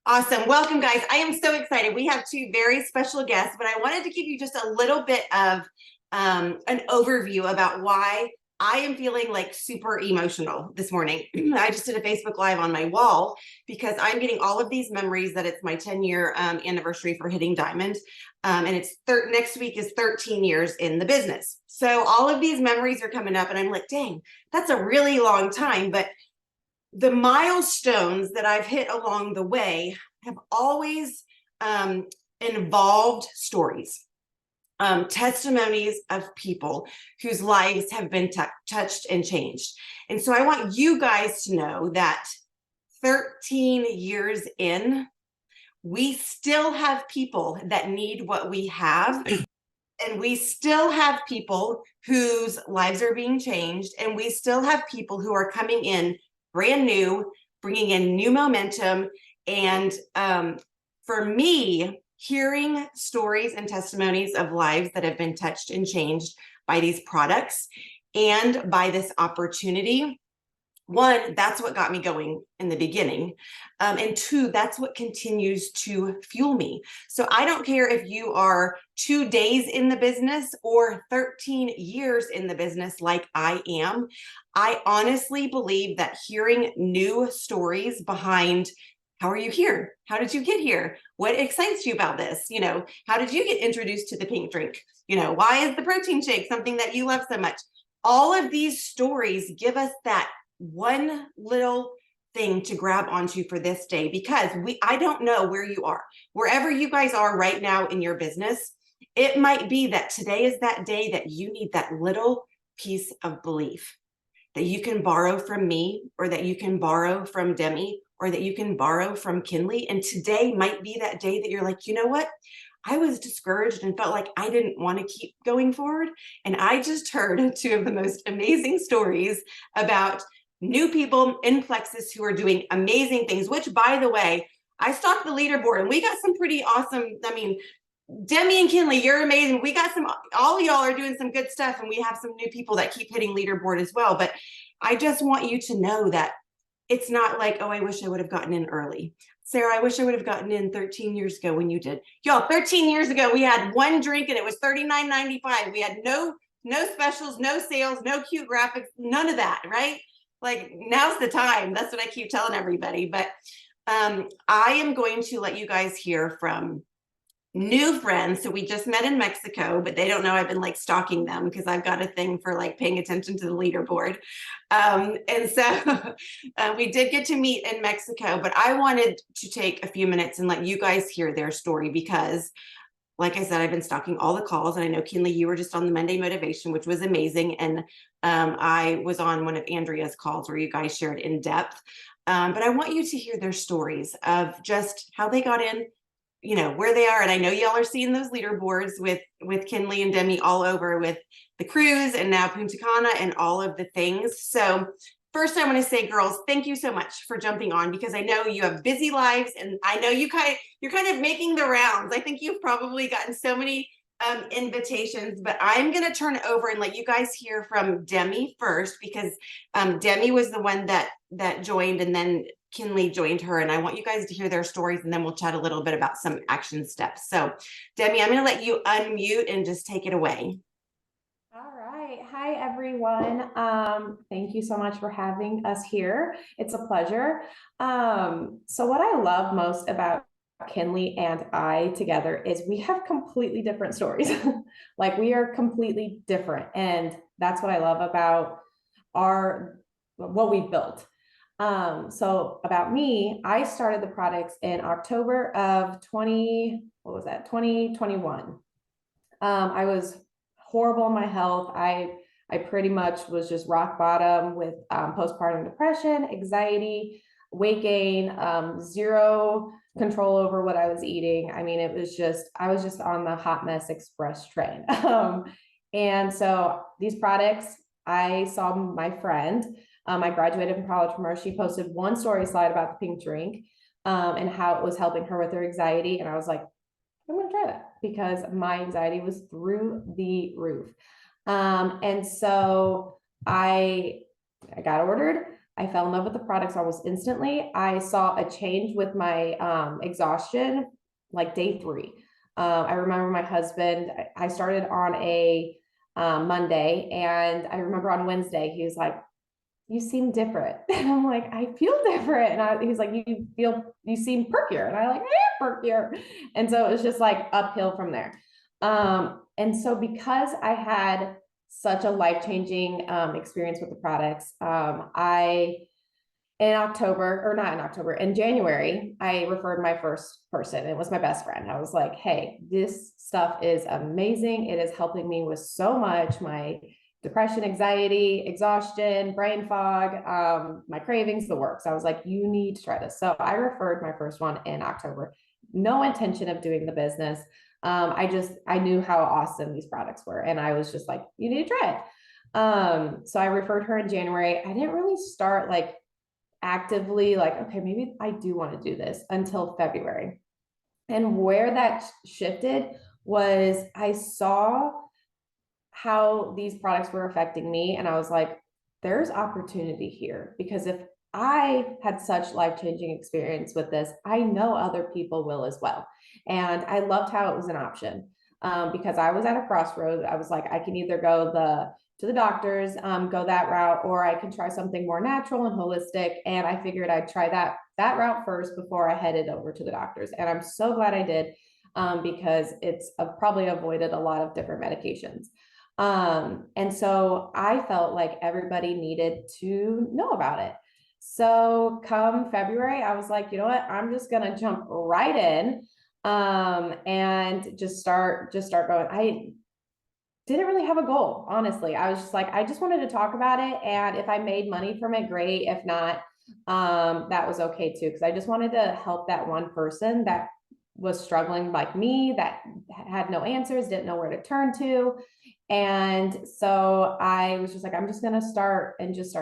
Awesome. Welcome, guys. I am so excited. We have two very special guests, but I wanted to give you just a little bit of an overview about why I am feeling like super emotional this morning. I just did a Facebook Live on my wall because I'm getting all of these memories that it's my 10-year anniversary for hitting diamond. And it's next week is 13 years in the business. So all of these memories are coming up and I'm like, dang, that's a really long time. But the milestones that I've hit along the way have always involved stories, testimonies of people whose lives have been touched and changed. And so I want you guys to know that 13 years in, we still have people that need what we have. And we still have people whose lives are being changed. And we still have people who are coming in brand new, bringing in new momentum. And for me, hearing stories and testimonies of lives that have been touched and changed by these products and by this opportunity, one, that's what got me going in the beginning. And two, that's what continues to fuel me. So I don't care if you are 2 days in the business or 13 years in the business like I am. I honestly believe that hearing new stories behind how are you here? How did you get here? What excites you about this? How did you get introduced to the pink drink? Why is the protein shake something that you love so much? All of these stories give us that one little thing to grab onto for this day, because I don't know where you are, wherever you guys are right now in your business. It might be that today is that day that you need that little piece of belief that you can borrow from me, or that you can borrow from Demi, or that you can borrow from Kinleigh. And today might be that day that you're like, you know what? I was discouraged and felt like I didn't want to keep going forward. And I just heard two of the most amazing stories about new people in Plexus who are doing amazing things, which, by the way, I stalked the leaderboard and we got some pretty awesome, Demi and Kinleigh, you're amazing. We got all y'all are doing some good stuff, and we have some new people that keep hitting leaderboard as well. But I just want you to know that it's not like, oh, I wish I would have gotten in early. Sarah, I wish I would have gotten in 13 years ago when you did. Y'all, 13 years ago, we had one drink and it was $39.95. We had no specials, no sales, no cute graphics, none of that, right? Like, now's the time. That's what I keep telling everybody. But I am going to let you guys hear from new friends. So we just met in Mexico, but they don't know I've been like stalking them because I've got a thing for like paying attention to the leaderboard. And so we did get to meet in Mexico, but I wanted to take a few minutes and let you guys hear their story because, like I said, I've been stalking all the calls, and I know, Kinleigh, you were just on the Monday Motivation, which was amazing. And I was on one of Andrea's calls where you guys shared in depth. But I want you to hear their stories of just how they got in, where they are. And I know y'all are seeing those leaderboards with Kinleigh and Demi all over with the cruise and now Punta Cana and all of the things. So first, I want to say, girls, thank you so much for jumping on, because I know you have busy lives, and I know you're kind of making the rounds. I think you've probably gotten so many invitations, but I'm going to turn it over and let you guys hear from Demi first, because Demi was the one that joined, and then Kinleigh joined her, and I want you guys to hear their stories, and then we'll chat a little bit about some action steps. So Demi, I'm going to let you unmute and just take it away. All right. Hi, everyone. Thank you so much for having us here. It's a pleasure. So what I love most about Kinleigh and I together is we have completely different stories. Like, we are completely different. And that's what I love about what we've built. So about me, I started the products in October of 2021. I was horrible in my health. I pretty much was just rock bottom with postpartum depression, anxiety, weight gain, zero control over what I was eating. I mean, I was just on the hot mess express train. And so these products, I saw my friend, I graduated from college from her. She posted one story slide about the pink drink and how it was helping her with her anxiety. And I was like, I'm going to try that, because my anxiety was through the roof. And so I got ordered. I fell in love with the products almost instantly. I saw a change with my exhaustion like day 3. I remember my husband, I started on a Monday, and I remember on Wednesday, he was like, you seem different. And I'm like, I feel different. And he's like, you seem perkier. And I like, I am perkier. And so it was just like uphill from there. And so because I had such a life-changing experience with the products, in January, I referred my first person. It was my best friend. I was like, hey, this stuff is amazing. It is helping me with so much. My depression, anxiety, exhaustion, brain fog, my cravings, the works. I was like, you need to try this. So I referred my first one in October. No intention of doing the business. I knew how awesome these products were. And I was just like, you need to try it. So I referred her in January. I didn't really start like actively like, okay, maybe I do want to do this until February. And where that shifted was I saw how these products were affecting me. And I was like, there's opportunity here, because if I had such life-changing experience with this, I know other people will as well. And I loved how it was an option, because I was at a crossroads. I was like, I can either go to the doctors, go that route, or I can try something more natural and holistic. And I figured I'd try that route first before I headed over to the doctors. And I'm so glad I did, because it's probably avoided a lot of different medications. And so I felt like everybody needed to know about it. So come February, I was like, you know what, I'm just going to jump right in, and just start going. I didn't really have a goal, honestly. I was just like, I just wanted to talk about it. And if I made money from it, great. If not, that was okay too. Cause I just wanted to help that one person that was struggling like me, that had no answers, didn't know where to turn to. And so I was just like, I'm just going to start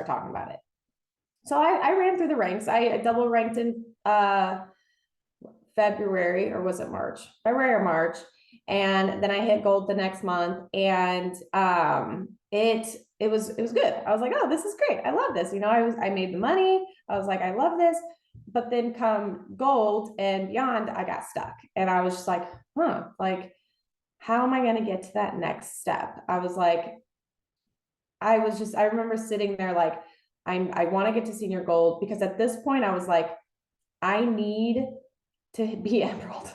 talking about it. So I ran through the ranks. I double ranked in February, or was it March? February or March. And then I hit gold the next month, and it was good. I was like, oh, this is great. I love this. I made the money. I was like, I love this. But then come gold and beyond, I got stuck. And I was just like, like, how am I going to get to that next step? I was like, I remember sitting there like, I want to get to senior gold, because at this point I was like, I need to be emerald.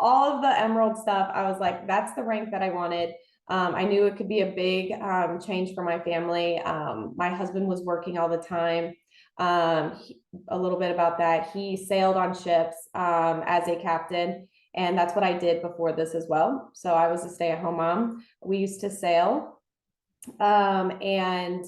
All of the emerald stuff, I was like, that's the rank that I wanted. I knew it could be a big change for my family. My husband was working all the time. A little bit about that. He sailed on ships as a captain, and that's what I did before this as well. So I was a stay-at-home mom. We used to sail. And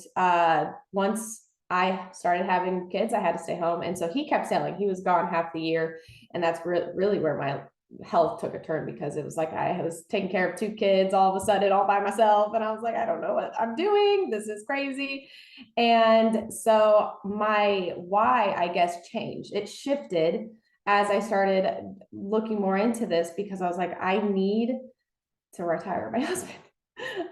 once I started having kids, I had to stay home. And so he kept sailing. He was gone half the year. And that's really where my health took a turn, because it was like I was taking care of 2 kids all of a sudden all by myself. And I was like, I don't know what I'm doing. This is crazy. And so my why, I guess, changed. It shifted as I started looking more into this, because I was like, I need to retire my husband.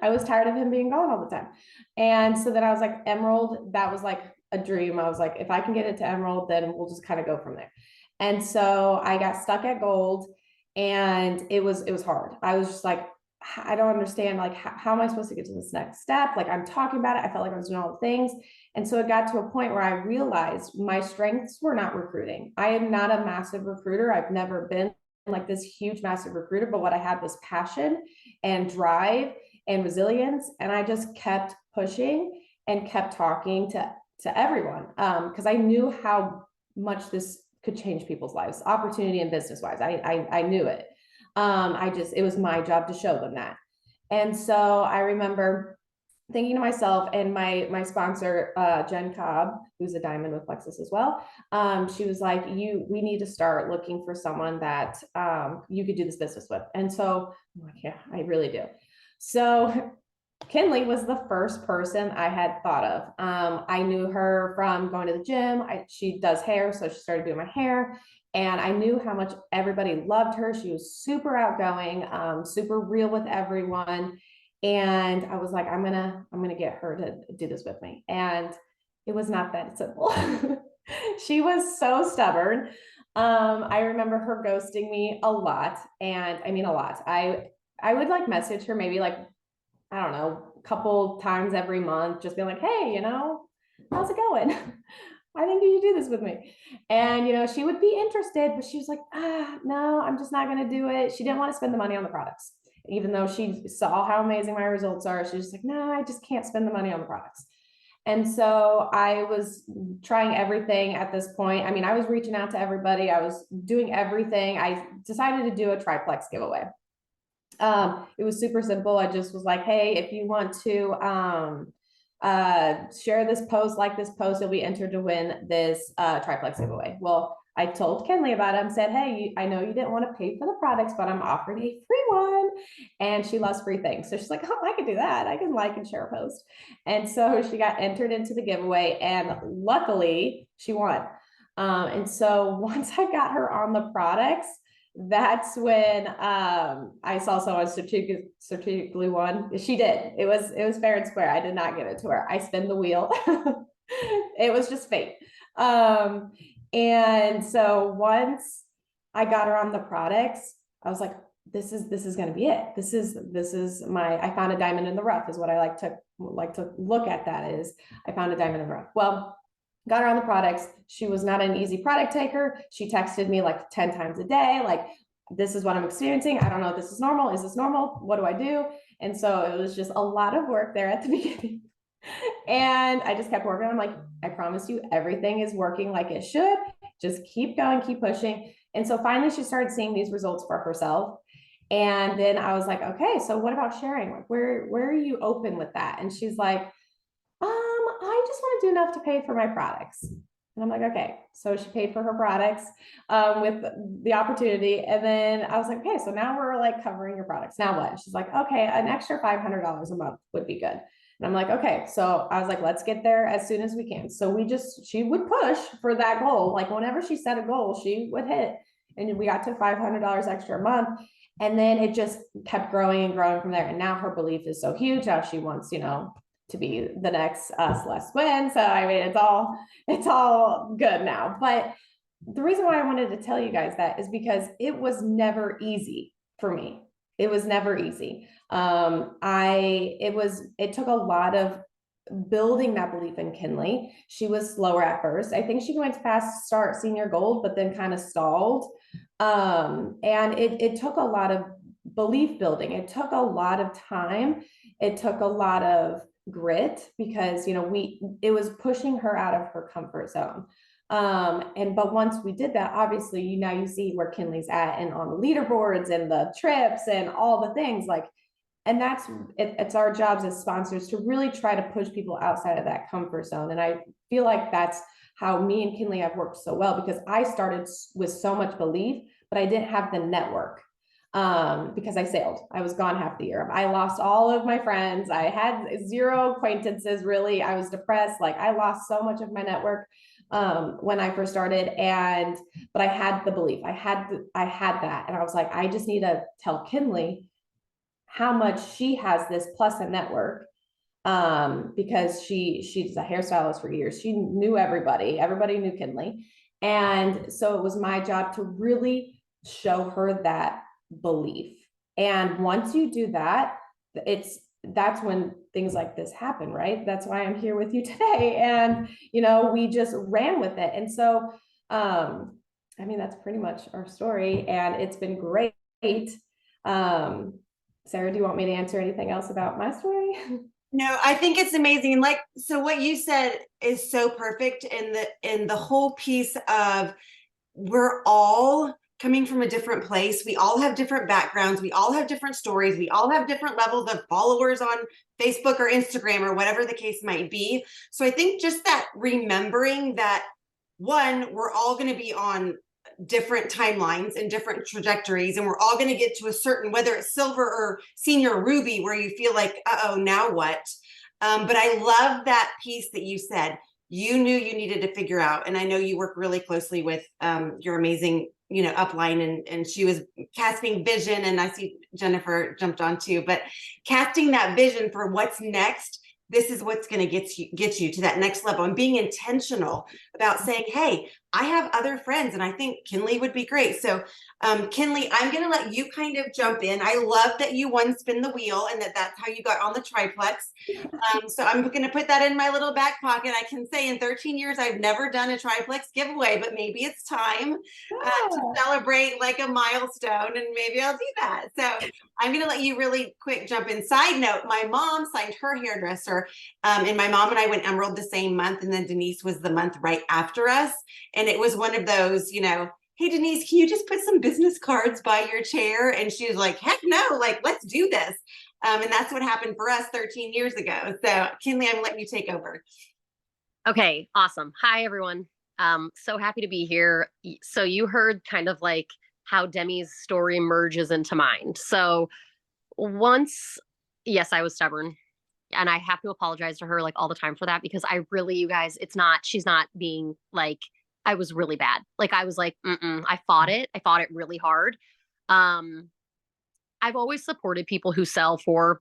I was tired of him being gone all the time. And so then I was like, emerald, that was like a dream. I was like, if I can get it to emerald, then we'll just kind of go from there. And so I got stuck at gold, and it was hard. I was just like, I don't understand, like, how am I supposed to get to this next step? Like, I'm talking about it. I felt like I was doing all the things. And so it got to a point where I realized my strengths were not recruiting. I am not a massive recruiter. I've never been like this huge, massive recruiter, but what I had was passion and drive and resilience. And I just kept pushing and kept talking to everyone, because I knew how much this could change people's lives, opportunity and business wise. I knew it. It was my job to show them that. And so I remember thinking to myself, and my sponsor, Jen Cobb, who's a diamond with Plexus as well. She was like, we need to start looking for someone that you could do this business with. And so I'm like, yeah, I really do. So Kinleigh was the first person I had thought of. I knew her from going to the gym. She does hair, so she started doing my hair. And I knew how much everybody loved her. She was super outgoing, super real with everyone. And I was like, I'm gonna get her to do this with me. And It was not that simple. She was so stubborn. I remember her ghosting me a lot, and I mean a lot. I would like message her maybe like, I don't know, a couple times every month, just being like, hey, how's it going? I think you should do this with me. And she would be interested, but she was like, no, I'm just not gonna do it. She didn't want to spend the money on the products, even though she saw how amazing my results are. She's just like, no, I just can't spend the money on the products. And so I was trying everything at this point. I mean, I was reaching out to everybody, I was doing everything. I decided to do a triplex giveaway. It was super simple. I just was like, hey, if you want to share this post, like this post, you'll be entered to win this triplex giveaway. Well, I told Kinleigh about it and said, hey, I know you didn't want to pay for the products, but I'm offering a free one. And she loves free things. So she's like, oh, I can do that. I can like and share a post. And so she got entered into the giveaway, and luckily she won. And so once I got her on the products, that's when I saw someone strategically won. She did. It was fair and square. I did not give it to her. I spin the wheel. It was just fate. And so once I got her on the products, I was like, this is going to be it. This is I found a diamond in the rough, is what I like to look at. That is, I found a diamond in the rough. Well, got her on the products. She was not an easy product taker. She texted me like 10 times a day, like, this is what I'm experiencing. I don't know if this is normal. Is this normal? What do I do? And so it was just a lot of work there at the beginning. And I just kept working. I'm like, I promise you, everything is working like it should. Just keep going, keep pushing. And so finally she started seeing these results for herself. And then I was like, okay, so what about sharing? Like, where are you open with that? And she's like, I just want to do enough to pay for my products. And I'm like, okay. So she paid for her products with the opportunity. And then I was like, okay, so now we're like covering your products. Now what? She's like, okay, an extra $500 a month would be good. And I'm like, okay. So I was like, let's get there as soon as we can. So she would push for that goal. Like whenever she set a goal, she would hit. And we got to $500 extra a month. And then it just kept growing and growing from there. And now her belief is so huge. Now she wants, to be the next Celeste Win. So I mean, it's all good now. But the reason why I wanted to tell you guys that is because it was never easy for me. It was never easy. It took a lot of building that belief in Kinleigh. She was slower at first. I think she went past start senior gold, but then kind of stalled. And it took a lot of belief building. It took a lot of time. It took a lot of grit, because it was pushing her out of her comfort zone. But once we did that, obviously now you see where Kinleigh's at, and on the leaderboards and the trips and all the things, like, and it's our jobs as sponsors to really try to push people outside of that comfort zone. And I feel like that's how me and Kinleigh have worked so well, because I started with so much belief, but I didn't have the network. Because I sailed. I was gone half the year. I lost all of my friends. I had zero acquaintances, really. I was depressed. Like, I lost so much of my network when I first started. But I had the belief. I had that. And I was like, I just need to tell Kinleigh how much she has this plus a network. Because she's a hairstylist for years. She knew everybody. Everybody knew Kinleigh. And so it was my job to really show her that belief. And once you do that, that's when things like this happen, right? That's why I'm here with you today. And we just ran with it. And so I mean, that's pretty much our story, and it's been great. Sarah, do you want me to answer anything else about my story? No, I think it's amazing. And so what you said is so perfect in the whole piece of, we're all coming from a different place. We all have different backgrounds. We all have different stories. We all have different levels of followers on Facebook or Instagram or whatever the case might be. So I think just that, remembering that, one, we're all going to be on different timelines and different trajectories, and we're all going to get to a certain, whether it's silver or senior ruby, where you feel like, uh-oh, now what? But I love that piece that you said you knew you needed to figure out. And I know you work really closely with your amazing upline, and she was casting vision, and I see Jennifer jumped on too, but casting that vision for what's next this is what's going to get you to that next level, and being intentional about saying, hey, I have other friends and I think Kinleigh would be great. So Kinleigh, I'm going to let you kind of jump in. I love that you won Spin the Wheel and that's how you got on the triplex. So I'm going to put that in my little back pocket. I can say in 13 years, I've never done a triplex giveaway, but maybe it's time to celebrate like a milestone, and maybe I'll do that. So I'm going to let you really quick jump in. Side note, my mom signed her hairdresser, and my mom and I went Emerald the same month, and then Denise was the month right after us. And it was one of those, hey, Denise, can you just put some business cards by your chair? And she was like, heck no, like, let's do this. And that's what happened for us 13 years ago. So Kinleigh, I'm letting you take over. Okay, awesome. Hi, everyone. So happy to be here. So you heard kind of like how Demi's story merges into mine. So once, yes, I was stubborn, and I have to apologize to her like all the time for that, because I really, you guys, she's not being like, I was really bad. Like I was like, I fought it. I fought it really hard. I've always supported people who sell for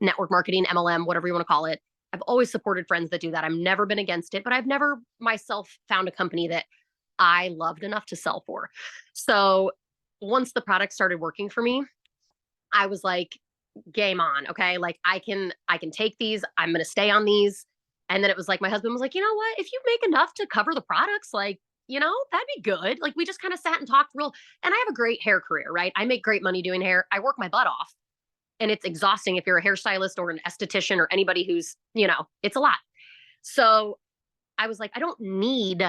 network marketing, MLM, whatever you want to call it. I've always supported friends that do that. I've never been against it, but I've never myself found a company that I loved enough to sell for. So once the product started working for me, I was like, game on. Okay. Like I can take these, I'm going to stay on these. And then it was like, my husband was like, you know what, if you make enough to cover the products, like, that'd be good. Like we just kind of sat and talked and I have a great hair career, right? I make great money doing hair. I work my butt off. And it's exhausting if you're a hairstylist or an esthetician or anybody who's, it's a lot. So I was like, I don't need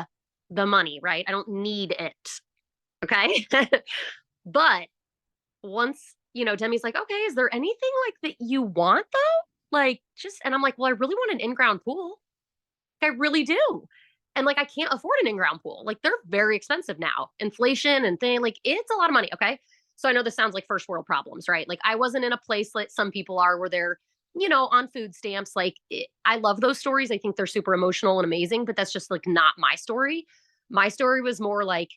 the money, right? I don't need it. Okay. But once, Demi's like, okay, is there anything like that you want though? Like and I'm like, well, I really want an in-ground pool. I really do. And like, I can't afford an in-ground pool. Like they're very expensive now. Inflation and like, it's a lot of money. Okay. So I know this sounds like first world problems, right? Like I wasn't in a place like some people are where they're, on food stamps. Like I love those stories. I think they're super emotional and amazing, but that's just like not my story. My story was more like,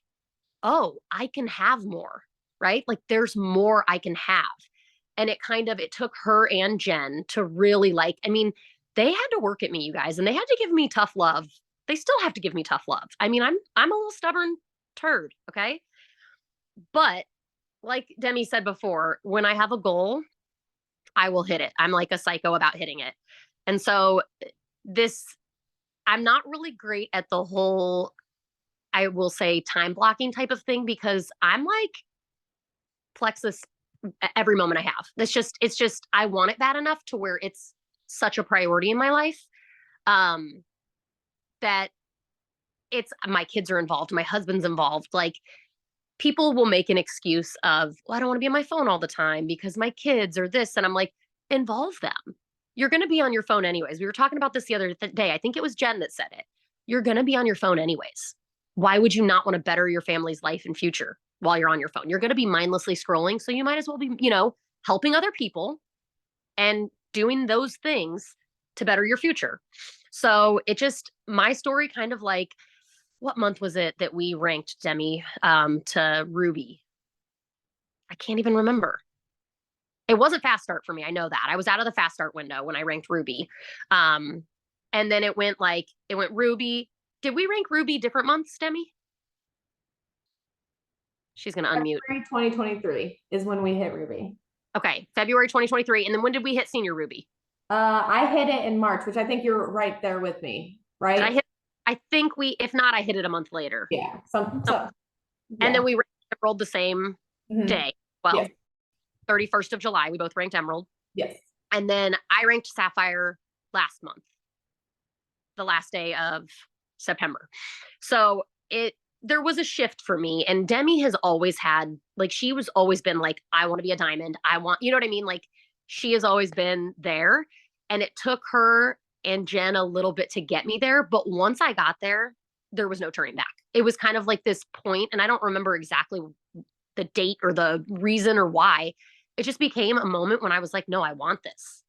oh, I can have more, right? Like there's more I can have. And it took her and Jen to really they had to work at me, you guys, and they had to give me tough love. They still have to give me tough love. I mean, I'm a little stubborn turd, okay? But like Demi said before, when I have a goal, I will hit it. I'm like a psycho about hitting it. And so I'm not really great at the whole, I will say, time blocking type of thing, because I'm like plexus every moment I have. It's just, I want it bad enough to where it's such a priority in my life, that my kids are involved, my husband's involved. Like people will make an excuse of, well, I don't want to be on my phone all the time because my kids are this. And I'm like, involve them. You're going to be on your phone anyways. We were talking about this the other day. I think it was Jen that said it. You're going to be on your phone anyways. Why would you not want to better your family's life and future while you're on your phone? You're going to be mindlessly scrolling. So you might as well be, helping other people and doing those things to better your future. So my story kind of like, what month was it that we ranked Demi to Ruby? I can't even remember. It wasn't fast start for me. I know that. I was out of the fast start window when I ranked Ruby. And then it went Ruby. Did we rank Ruby different months, Demi? She's going to unmute. February 2023 is when we hit Ruby. Okay. February 2023. And then when did we hit Senior Ruby? I hit it in March, which I think you're right there with me, right? I think if not, I hit it a month later. Yeah. And then we rolled the same day. Well, yes. 31st of July, we both ranked Emerald. Yes. And then I ranked Sapphire last month, the last day of September. So there was a shift for me. And Demi has always had, like, she was always been like, I want to be a diamond. You know what I mean? Like, she has always been there. And it took her and Jen a little bit to get me there. But once I got there, there was no turning back. It was kind of like this point, and I don't remember exactly the date or the reason or why. It just became a moment when I was like, no, I want this.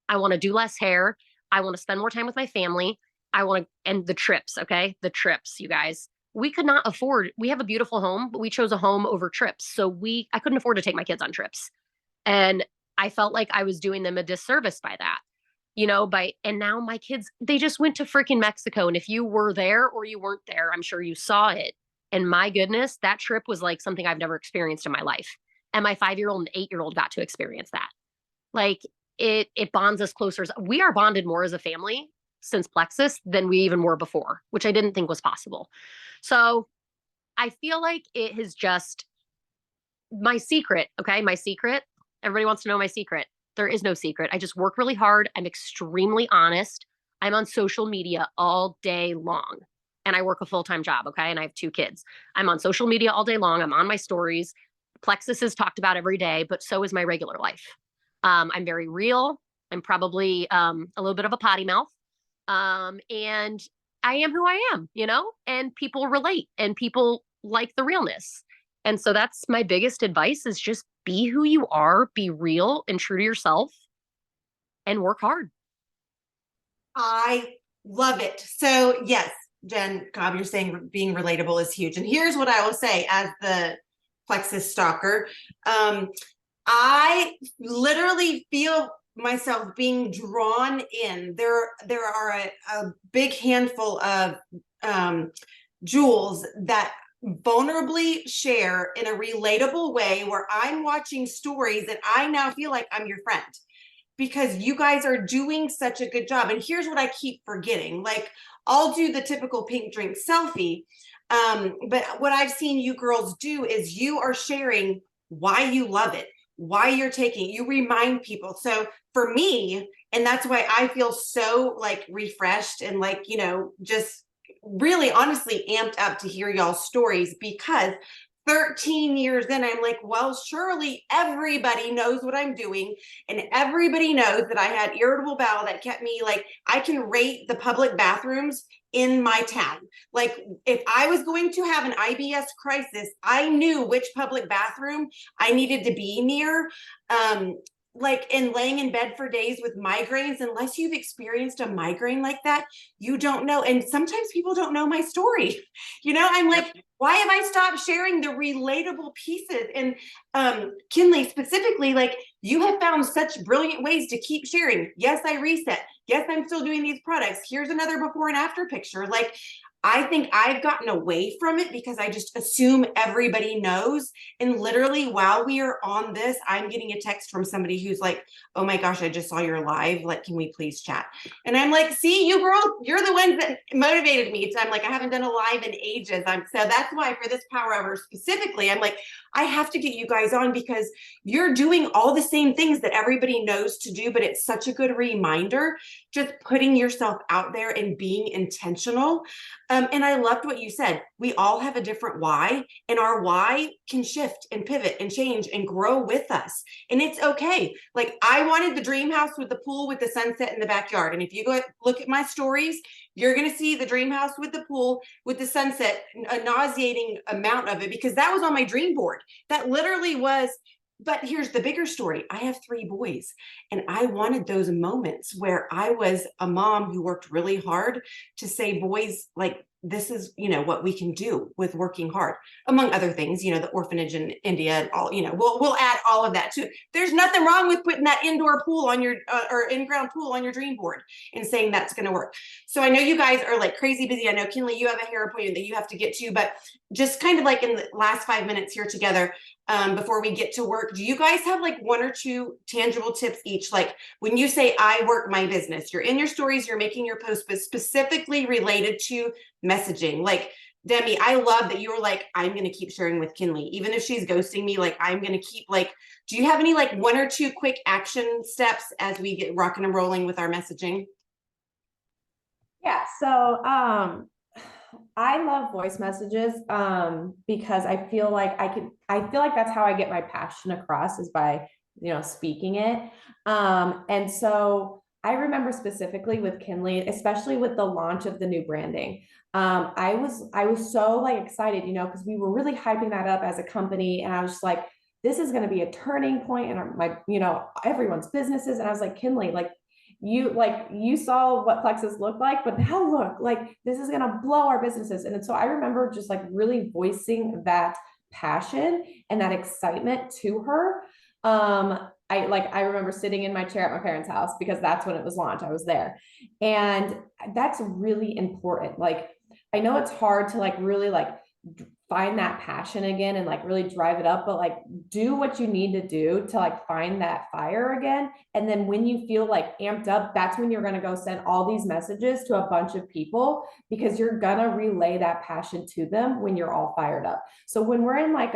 I want to do less hair. I want to spend more time with my family. And the trips, okay? The trips, you guys. We could not afford, we have a beautiful home, but we chose a home over trips. So I couldn't afford to take my kids on trips. And I felt like I was doing them a disservice by that. and now my kids, they just went to freaking Mexico. And if you were there or you weren't there, I'm sure you saw it. And my goodness, that trip was like something I've never experienced in my life. And my 5-year-old and 8-year-old got to experience that. Like it bonds us closer. We are bonded more as a family since Plexus than we even were before, which I didn't think was possible. So I feel like it has just my secret. Okay. My secret. Everybody wants to know my secret. There is no secret. I just work really hard. I'm extremely honest. I'm on social media all day long and I work a full-time job. Okay. And I have 2 kids. I'm on social media all day long. I'm on my stories. Plexus is talked about every day, but so is my regular life. I'm very real. I'm probably a little bit of a potty mouth. And I am who I am, and people relate and people like the realness. And so that's my biggest advice is just be who you are, be real and true to yourself and work hard. I love it. So yes, Jen, Cobb, you're saying being relatable is huge. And here's what I will say as the Plexus stalker. I literally feel myself being drawn in. There are a big handful of jewels that vulnerably share in a relatable way where I'm watching stories that I now feel like I'm your friend because you guys are doing such a good job. And here's what I keep forgetting. Like I'll do the typical pink drink selfie. But what I've seen you girls do is you are sharing why you love it, why you're taking, you remind people. So for me, and that's why I feel so like refreshed and like, just really honestly amped up to hear y'all's stories because 13 years in, I'm like, well, surely everybody knows what I'm doing. And everybody knows that I had irritable bowel that kept me like, I can rate the public bathrooms in my town. Like if I was going to have an IBS crisis, I knew which public bathroom I needed to be near. Like in laying in bed for days with migraines, unless you've experienced a migraine like that, you don't know. And sometimes people don't know my story. I'm like, why have I stopped sharing the relatable pieces? And Kinleigh specifically, like you have found such brilliant ways to keep sharing. Yes, I reset. Yes, I'm still doing these products. Here's another before and after picture. Like I think I've gotten away from it because I just assume everybody knows. And literally while we are on this, I'm getting a text from somebody who's like, oh my gosh, I just saw your live. Like, can we please chat? And I'm like, see, you girl, you're the ones that motivated me. So I'm like, I haven't done a live in ages. So that's why for this Power Hour specifically, I'm like, I have to get you guys on because you're doing all the same things that everybody knows to do, but it's such a good reminder, just putting yourself out there and being intentional. And I loved what you said. We all have a different why, and our why can shift and pivot and change and grow with us. And it's okay. Like I wanted the dream house with the pool with the sunset in the backyard. And if you go look at my stories, you're going to see the dream house with the pool with the sunset, a nauseating amount of it, because that was on my dream board. That literally was. But here's the bigger story. I have 3 boys, and I wanted those moments where I was a mom who worked really hard to say, boys, like, this is, what we can do with working hard, among other things, the orphanage in India and all, we'll add all of that too. There's nothing wrong with putting that indoor pool on your, or in-ground pool on your dream board and saying that's going to work. So I know you guys are like crazy busy. I know Kinleigh, you have a hair appointment that you have to get to, but just kind of like in the last 5 minutes here together, before we get to work, do you guys have like 1 or 2 tangible tips each? Like when you say I work my business, you're in your stories, you're making your posts, but specifically related to messaging. Like Demi, I love that you were like, I'm going to keep sharing with Kinleigh, even if she's ghosting me, like I'm going to keep like, do you have any like 1 or 2 quick action steps as we get rocking and rolling with our messaging? Yeah. So, I love voice messages because I feel like that's how I get my passion across is by, speaking it. And so I remember specifically with Kinleigh, especially with the launch of the new branding. I was so like excited, because we were really hyping that up as a company. And I was just like, this is going to be a turning point in everyone's businesses. And I was like, Kinleigh, you saw what Plexus looked like, but now look, like this is going to blow our businesses. And so I remember just like really voicing that passion and that excitement to her. I remember sitting in my chair at my parents' house because that's when it was launched. I was there. And that's really important. Like, I know it's hard to like really like find that passion again and like really drive it up, but like do what you need to do to like find that fire again. And then when you feel like amped up, that's when you're going to go send all these messages to a bunch of people, because you're going to relay that passion to them when you're all fired up. So when we're in like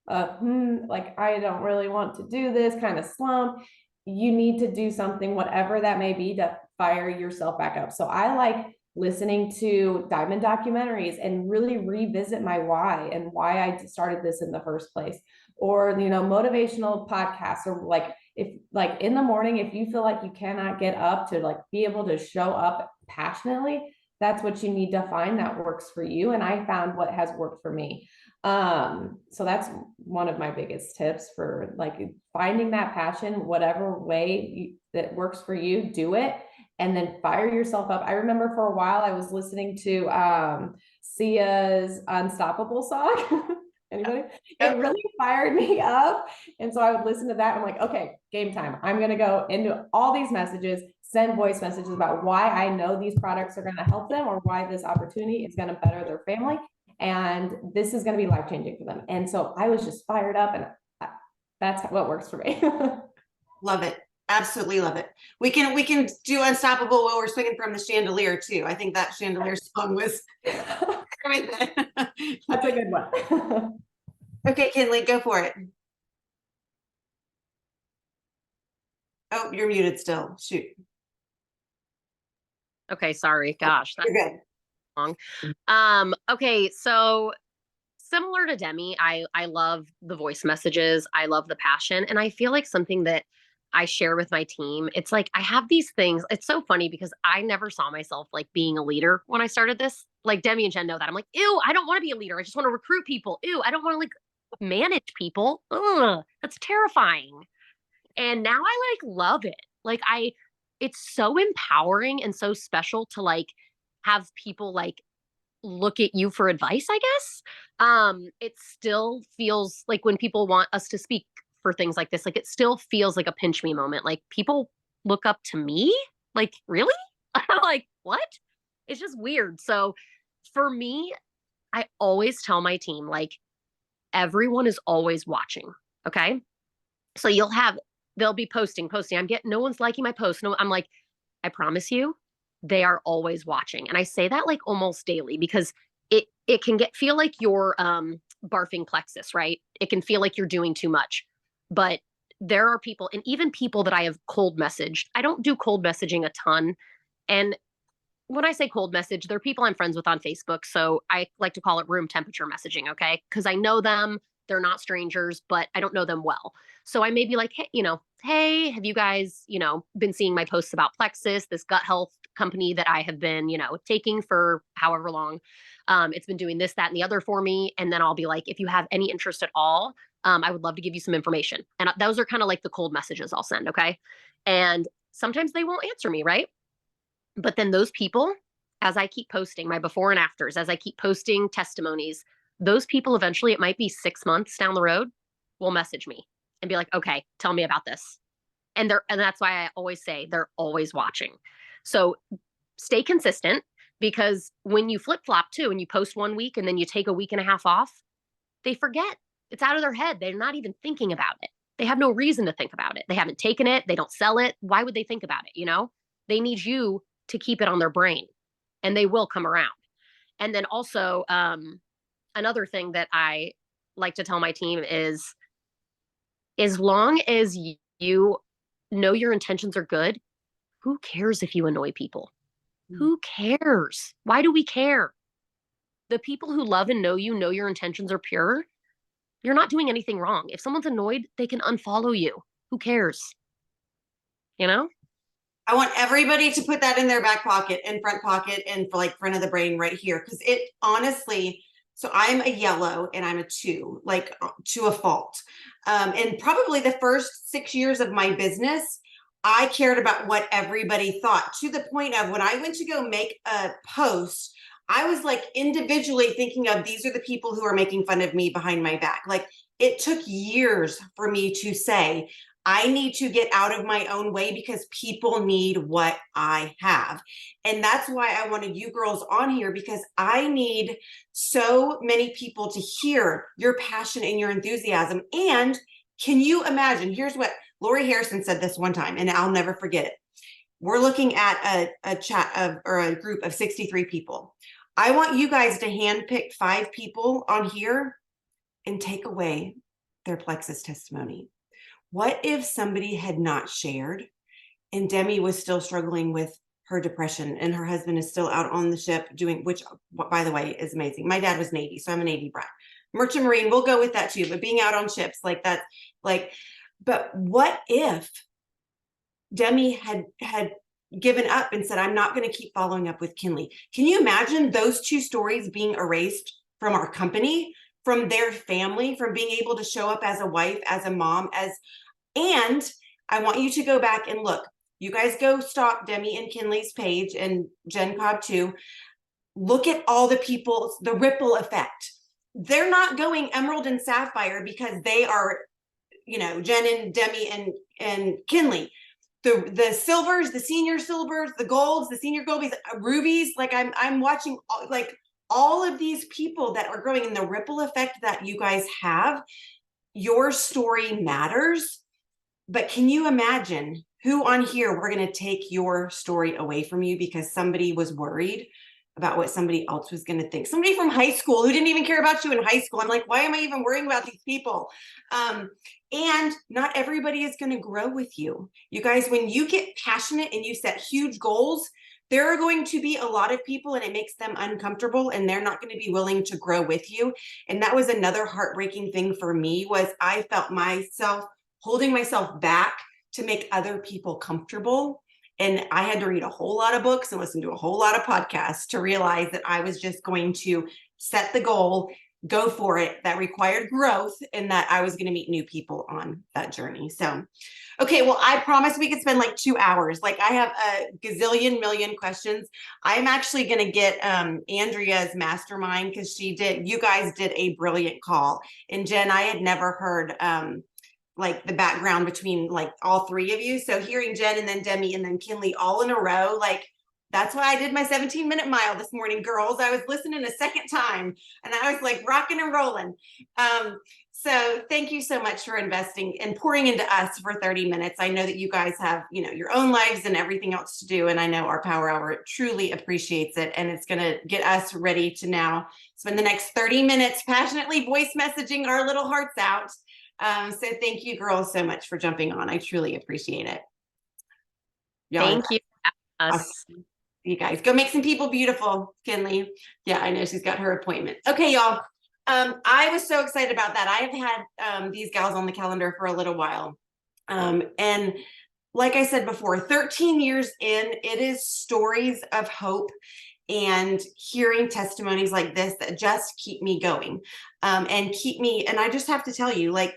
like I don't really want to do this kind of slump, you need to do something, whatever that may be, to fire yourself back up. So I like listening to diamond documentaries and really revisit my why and why I started this in the first place. Or, you know, motivational podcasts, or like if like in the morning, if you feel like you cannot get up to like be able to show up passionately, that's what you need to find that works for you. And I found what has worked for me. So that's one of my biggest tips for like finding that passion, whatever way that works for you, do it, and then fire yourself up. I remember for a while I was listening to Sia's Unstoppable song. Anybody? It really fired me up. And so I would listen to that. I'm like, okay, game time. I'm going to go into all these messages, send voice messages about why I know these products are going to help them, or why this opportunity is going to better their family. And this is going to be life-changing for them. And so I was just fired up, and that's what works for me. Love it. Absolutely love it. We can do Unstoppable while we're swinging from the chandelier too. I think that chandelier song was That's a good one. Okay, Kinleigh, go for it. Oh, you're muted still. Shoot. Okay, sorry. Gosh, that's You're good. long. Okay, so similar to Demi, I love the voice messages. I love the passion. And I feel like something that I share with my team, it's like I have these things. It's so funny because I never saw myself like being a leader when I started this. Like Demi and Jen know that. I'm like, ew, I don't want to be a leader. I just want to recruit people. Ew, I don't want to like manage people. Ugh, that's terrifying. And now I like love it. Like it's so empowering and so special to like have people like look at you for advice, I guess. It still feels like when people want us to speak for things like this, like it still feels like a pinch me moment. Like people look up to me. Like, really? I'm like, what? It's just weird. So for me, I always tell my team, like, everyone is always watching. Okay. So they'll be posting. I'm getting, no one's liking my post. No, I'm like, I promise you, they are always watching. And I say that like almost daily, because it can feel like you're barfing plexus, right? It can feel like you're doing too much. But there are people, and even people that I have cold messaged. I don't do cold messaging a ton. And when I say cold message, they're people I'm friends with on Facebook. So I like to call it room temperature messaging, okay? Because I know them, they're not strangers, but I don't know them well. So I may be like, hey, hey, have you guys, been seeing my posts about Plexus, this gut health company that I have been, taking for however long? It's been doing this, that, and the other for me. And then I'll be like, if you have any interest at all, I would love to give you some information. And those are kind of like the cold messages I'll send, okay? And sometimes they won't answer me, right? But then those people, as I keep posting my before and afters, as I keep posting testimonies, those people eventually, it might be 6 months down the road, will message me and be like, okay, tell me about this. And that's why I always say they're always watching. So stay consistent, because when you flip flop too, and you post 1 week and then you take a week and a half off, they forget. It's out of their head. They're not even thinking about it. They have no reason to think about it. They haven't taken it. They don't sell it. Why would they think about it? They need you to keep it on their brain, and they will come around. And then also, another thing that I like to tell my team is, as long as you know your intentions are good, who cares if you annoy people? Who cares? Why do we care? The people who love and know your intentions are pure. You're not doing anything wrong. If someone's annoyed, they can unfollow you. Who cares? I want everybody to put that in their back pocket and front pocket and for like front of the brain right here. Because it honestly, so I'm a yellow and I'm a 2, like to a fault. And probably the first 6 years of my business, I cared about what everybody thought, to the point of when I went to go make a post, I was like individually thinking of, these are the people who are making fun of me behind my back. Like, it took years for me to say, I need to get out of my own way because people need what I have. And that's why I wanted you girls on here, because I need so many people to hear your passion and your enthusiasm. And can you imagine? Here's what Lori Harrison said this one time, and I'll never forget it. We're looking at a chat of, or a group of 63 people. I want you guys to handpick 5 people on here and take away their Plexus testimony. What if somebody had not shared and Demi was still struggling with her depression and her husband is still out on the ship doing, which by the way is amazing. My dad was Navy, so I'm a Navy brat. Merchant Marine, we'll go with that too, but being out on ships like that, like, but what if Demi had given up and said, I'm not going to keep following up with Kinleigh? Can you imagine those 2 stories being erased from our company, from their family, from being able to show up as a wife, as a mom, and I want you to go back and look. You guys go stalk Demi and Kinleigh's page and Jen Cobb too. Look at all the people, the ripple effect. They're not going emerald and sapphire because they are, you know, Jen and Demi and Kinleigh. The silvers, the senior silvers, the golds, the senior goldies, rubies. Like I'm watching like all of these people that are growing, in the ripple effect that you guys have. Your story matters. But can you imagine who on here we're going to take your story away from you because somebody was worried about what somebody else was going to think? Somebody from high school who didn't even care about you in high school. I'm like, why am I even worrying about these people? And not everybody is going to grow with you. You guys, when you get passionate and you set huge goals, there are going to be a lot of people and it makes them uncomfortable and they're not going to be willing to grow with you. And that was another heartbreaking thing for me, was I felt myself holding myself back to make other people comfortable. And I had to read a whole lot of books and listen to a whole lot of podcasts to realize that I was just going to set the goal, go for it. That required growth, and that I was going to meet new people on that journey. So, okay, well, I promise we could spend like 2 hours. Like I have a gazillion million questions. I'm actually going to get Andrea's mastermind, because you guys did a brilliant call. And Jen, I had never heard like the background between like all 3 of you. So hearing Jen and then Demi and then Kinleigh all in a row, like that's why I did my 17-minute mile this morning, girls. I was listening a second time and I was like rocking and rolling. So thank you so much for investing and pouring into us for 30 minutes. I know that you guys have, you know, your own lives and everything else to do. And I know our Power Hour truly appreciates it. And it's going to get us ready to now spend the next 30 minutes passionately voice messaging our little hearts out. So thank you girls so much for jumping on. I truly appreciate it. Thank you. Us. You guys go make some people beautiful, Kinleigh. Yeah, I know she's got her appointment. Okay, y'all. I was so excited about that. I have had these gals on the calendar for a little while. And like I said before, 13 years in, it is stories of hope and hearing testimonies like this that just keep me going, and keep me. And I just have to tell you, like,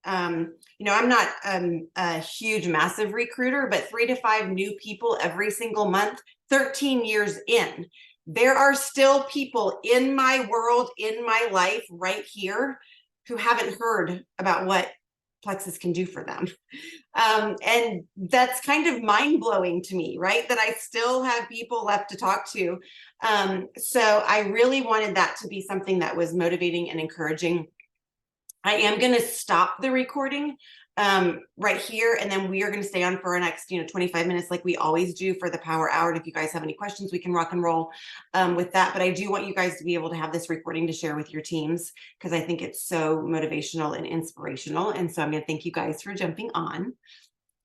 you know, I'm not a huge, massive recruiter, but 3 to 5 new people every single month, 13 years in, there are still people in my world, in my life right here, who haven't heard about what Plexus can do for them. And that's kind of mind-blowing to me, right? That I still have people left to talk to. So I really wanted that to be something that was motivating and encouraging. I am going to stop the recording right here, and then we are going to stay on for our next 25 minutes like we always do for the Power Hour. And if you guys have any questions, we can rock and roll with that. But I do want you guys to be able to have this recording to share with your teams, because I think it's so motivational and inspirational. And so I'm going to thank you guys for jumping on.